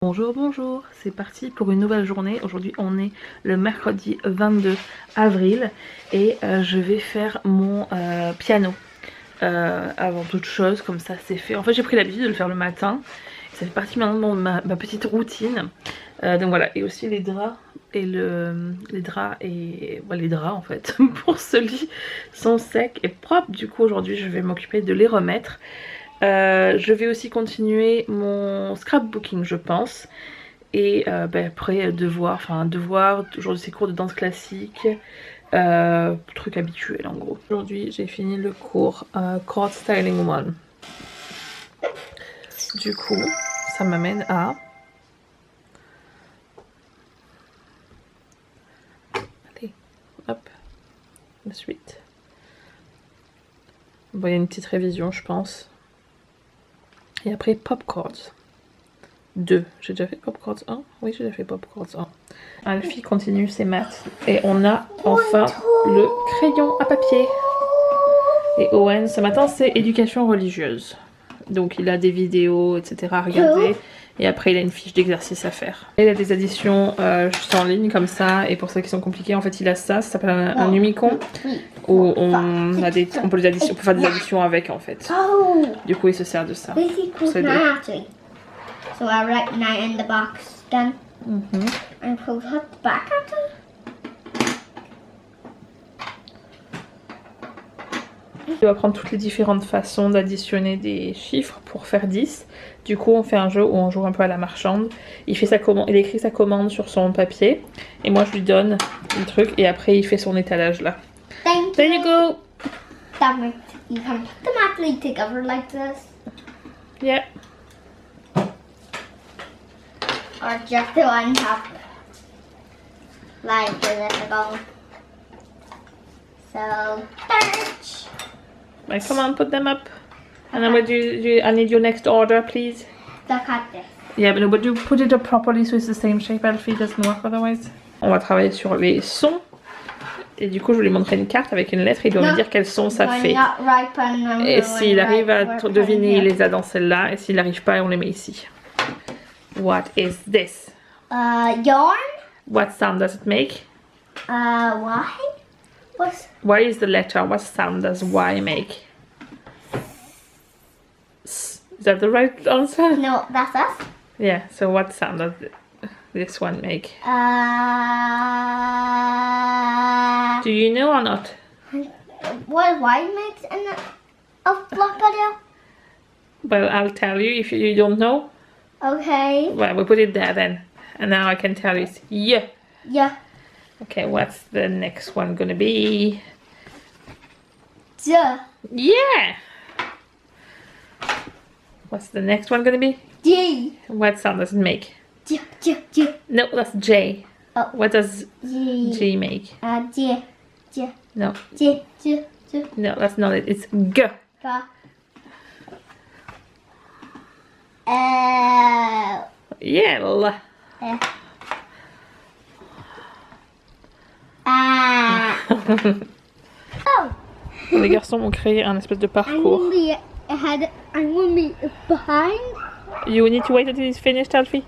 Bonjour, bonjour, c'est parti pour une nouvelle journée. Aujourd'hui on est le mercredi 22 avril et je vais faire mon piano avant toute chose, comme ça c'est fait. En fait j'ai pris l'habitude de le faire le matin, ça fait partie maintenant de ma petite routine. Donc voilà, et aussi les draps et les draps en fait pour ce lit sont secs et propres. Du coup aujourd'hui je vais m'occuper de les remettre. Je vais aussi continuer mon scrapbooking je pense. Et après devoir, aujourd'hui c'est cours de danse classique, truc habituel en gros. Aujourd'hui j'ai fini le cours Chord Styling 1. Du coup ça m'amène à... Allez, hop, la suite. Bon, il y a une petite révision je pense. Et après Pop Chords 2. J'ai déjà fait Pop Chords 1? Oui, j'ai déjà fait Pop Chords 1. Alfie continue ses maths. Et on a enfin le crayon à papier. Et Owen, ce matin, c'est éducation religieuse. Donc il a des vidéos, etc. à regarder. Et après, il a une fiche d'exercice à faire. Et il a des additions juste en ligne, comme ça. Et pour ceux qui sont compliqués, en fait, il a ça. Ça s'appelle un Numicon. Où on peut faire des additions avec, en fait. Du coup, il se sert de ça. Pour s'aider. So I write 9 in the box then. And put the back at it. Il va prendre toutes les différentes façons d'additionner des chiffres pour faire 10. Du coup, on fait un jeu où on joue un peu à la marchande. Il écrit sa commande sur son papier. Et moi, je lui donne le truc. Et après, il fait son étalage là. There you go! That makes you can put them actually together like this. Yeah. Or just the one top. Like this ago. So, search. Right, come on, put them up. And then I need your next order, please. Look at this. Yeah, but you put it up properly so it's the same shape, Alfie. It doesn't work otherwise. On va travailler sur les sons. Et du coup, je lui montrerai une carte avec une lettre. Il doit me dire quel son ça fait. Et s'il arrive à deviner, il les a dans celle-là. Et s'il n'arrive pas, on les met ici. What is this? Yarn. What sound does it make? Why? Why is the letter? What sound does Y make? Is that the right answer? No, that's us. Yeah, so what sound does this one make? Do you know or not? What Y makes in a vlog video? Well, I'll tell you if you don't know. Okay. Well, we'll put it there then. And now I can tell you it's yeah. Yeah. Okay, what's the next one gonna be? Duh. Yeah! What's the next one gonna be? D. What sound does it make? J. J. J. No, that's J. Oh. What does G. G make? J. J. No. J. J. J. No, that's not it. It's G. Ga. L. Yeah. Ah. Oh. Les garçons ont créé un espèce de parcours. I'm gonna be ahead. I'm gonna be behind. You need to wait until it's finished, Alfie.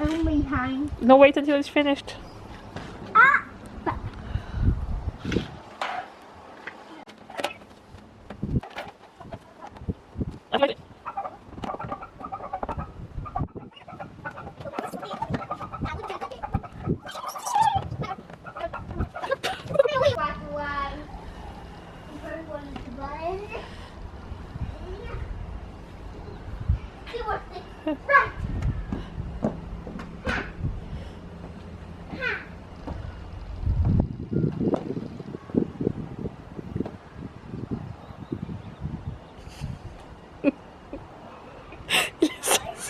I'm behind. No, wait until it's finished. Ah.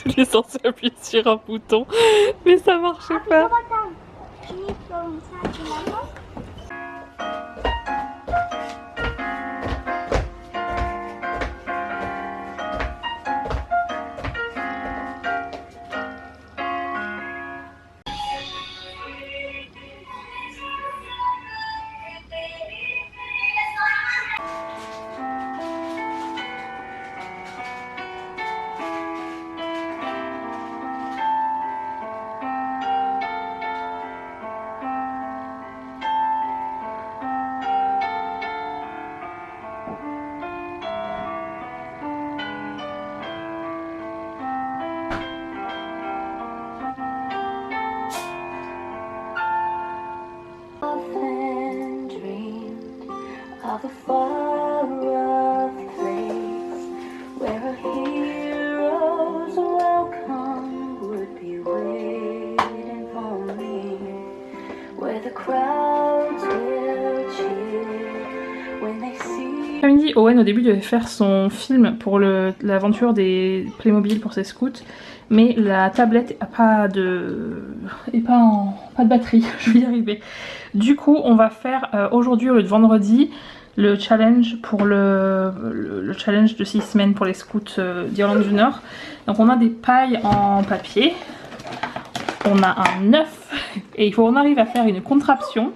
Il est censé appuyer sur un bouton, mais ça marchait pas. a far-off place where a hero's welcome would be waiting for me, where the crowds will cheer when they see. Samedi, Owen au début devait faire son film pour l'aventure des Playmobil pour ses scouts, mais la tablette n'a pas de batterie, je vais y arriver. Du coup on va faire aujourd'hui au lieu de vendredi le challenge pour le challenge de 6 semaines pour les scouts d'Irlande du Nord. Donc on a des pailles en papier, on a un œuf et il faut qu'on arrive à faire une contraption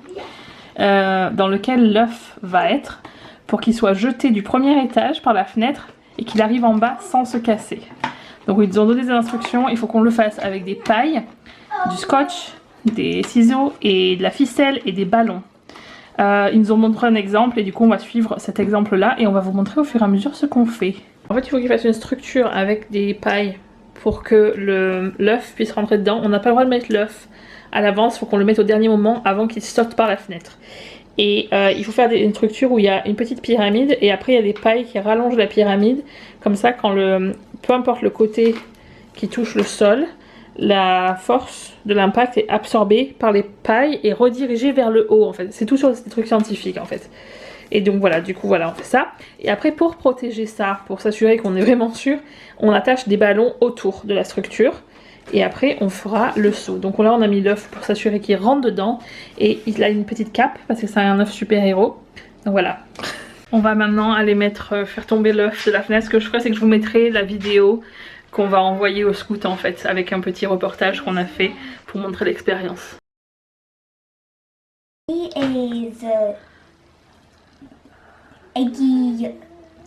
dans lequel l'œuf va être pour qu'il soit jeté du premier étage par la fenêtre et qu'il arrive en bas sans se casser. Donc ils nous ont donné des instructions, il faut qu'on le fasse avec des pailles, du scotch, des ciseaux et de la ficelle et des ballons. Ils nous ont montré un exemple et du coup on va suivre cet exemple là et on va vous montrer au fur et à mesure ce qu'on fait. En fait il faut qu'il fasse une structure avec des pailles pour que l'œuf puisse rentrer dedans. On n'a pas le droit de mettre l'œuf à l'avance, il faut qu'on le mette au dernier moment avant qu'il saute par la fenêtre. Et il faut faire une structure où il y a une petite pyramide et après il y a des pailles qui rallongent la pyramide. Comme ça quand peu importe le côté qui touche le sol, la force de l'impact est absorbée par les pailles et redirigée vers le haut en fait. C'est tout sur des trucs scientifiques en fait. Et donc voilà, du coup voilà on fait ça. Et après pour protéger ça, pour s'assurer qu'on est vraiment sûr, on attache des ballons autour de la structure. Et après on fera le seau. Donc là on a mis l'œuf pour s'assurer qu'il rentre dedans. Et il a une petite cape parce que c'est un œuf super héros. Donc voilà. On va maintenant aller faire tomber l'œuf de la fenêtre. Ce que je ferai c'est que je vous mettrai la vidéo qu'on va envoyer au scout en fait. Avec un petit reportage qu'on a fait pour montrer l'expérience. He is eggy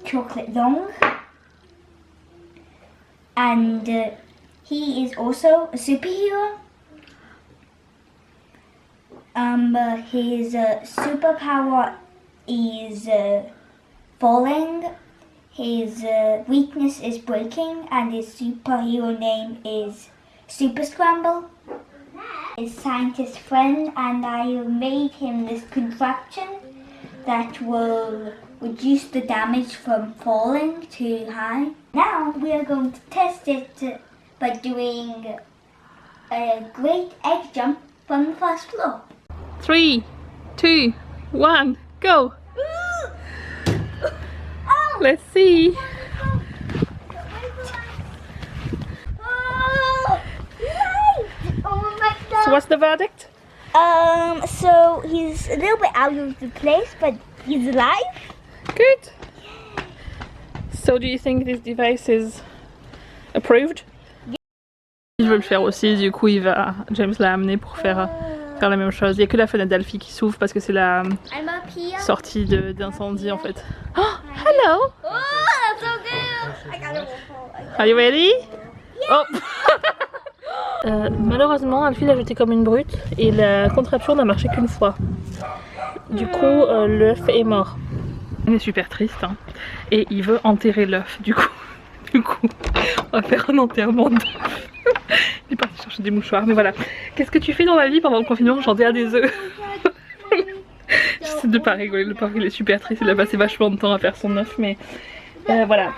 chocolate long. And he is also a superhero. His superpower is falling. His weakness is breaking, and his superhero name is Super Scramble. His scientist friend and I have made him this contraption that will reduce the damage from falling too high. Now we are going to test it by doing a great egg jump from the first floor. 3, 2, 1, go! Let's see! So what's the verdict? So he's a little bit out of the place, but he's alive. Good! So do you think this device is approved? Je veux le faire aussi, du coup James l'a amené pour faire la même chose. Il n'y a que la fenêtre d'Alfie qui s'ouvre parce que c'est la sortie d'incendie en fait. Oh, hello! Oh, that's so good! I got it. Are you ready? Oh! Malheureusement, Alfie l'a jeté comme une brute et la contraption n'a marché qu'une fois. Du coup, l'œuf est mort. Il est super triste hein. Et il veut enterrer l'œuf. Du coup, on va faire un enterrement d'œuf. Il est parti chercher des mouchoirs, mais voilà. Qu'est-ce que tu fais dans la vie pendant le confinement? J'enterre des œufs. J'essaie de pas rigoler, le pauvre il est super triste, il a passé vachement de temps à faire son œuf, mais voilà.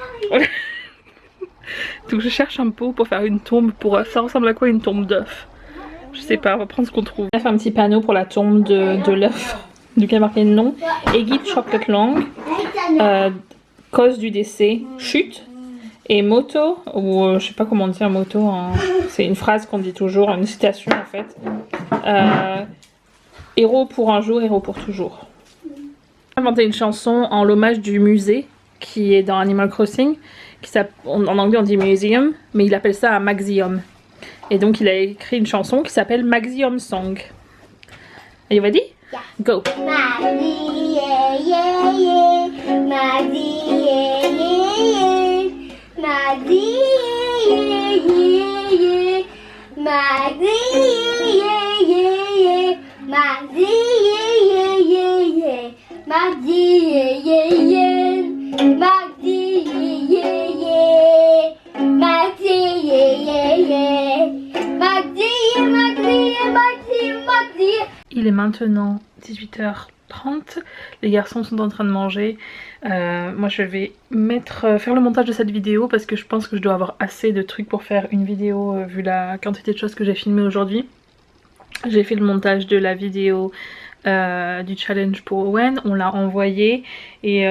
Donc je cherche un pot pour faire une tombe pour œuf. Ça ressemble à quoi une tombe d'œuf? Je sais pas, on va prendre ce qu'on trouve. On va faire un petit panneau pour la tombe de l'œuf. Donc il y a marqué nom, Eggy Chocolate Long, cause du décès, chute. Et motto, ou je sais pas comment dire motto, hein. C'est une phrase qu'on dit toujours, une citation en fait. Héros pour un jour, héros pour toujours. J'ai inventé une chanson en l'hommage du musée qui est dans Animal Crossing. En anglais on dit museum, mais il appelle ça un maxium. Et donc il a écrit une chanson qui s'appelle Maxium Song. Are you ready? Yeah. Go! Maggie, yeah, yeah, yeah. Maggie, yeah, yeah, yeah. Maggie, yeah, yeah, yeah. Maggie, yeah, yeah, yeah. Maggie, yeah, yeah, yeah. Maggie, yeah, yeah, yeah. Maggie, yeah, yeah. Maggie, yeah, yeah, yeah. Maggie, Maggie, Maggie, Maggie. il est maintenant 18h30, les garçons sont en train de manger. Moi je vais faire le montage de cette vidéo parce que je pense que je dois avoir assez de trucs pour faire une vidéo vu la quantité de choses que j'ai filmées aujourd'hui. J'ai fait le montage de la vidéo du challenge pour Owen, on l'a envoyé et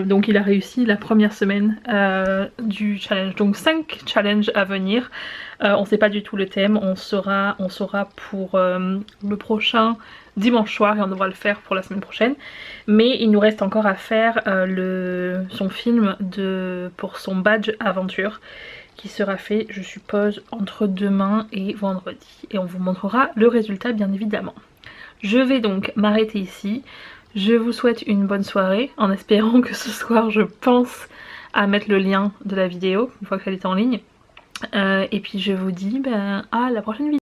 donc il a réussi la première semaine du challenge. Donc 5 challenges à venir. On sait pas du tout le thème, on saura pour le prochain dimanche soir et on devra le faire pour la semaine prochaine. Mais il nous reste encore à faire son film pour son badge aventure qui sera fait, je suppose, entre demain et vendredi. Et on vous montrera le résultat bien évidemment. Je vais donc m'arrêter ici. Je vous souhaite une bonne soirée en espérant que ce soir je pense à mettre le lien de la vidéo une fois qu'elle est en ligne. Et puis je vous dis à la prochaine vidéo.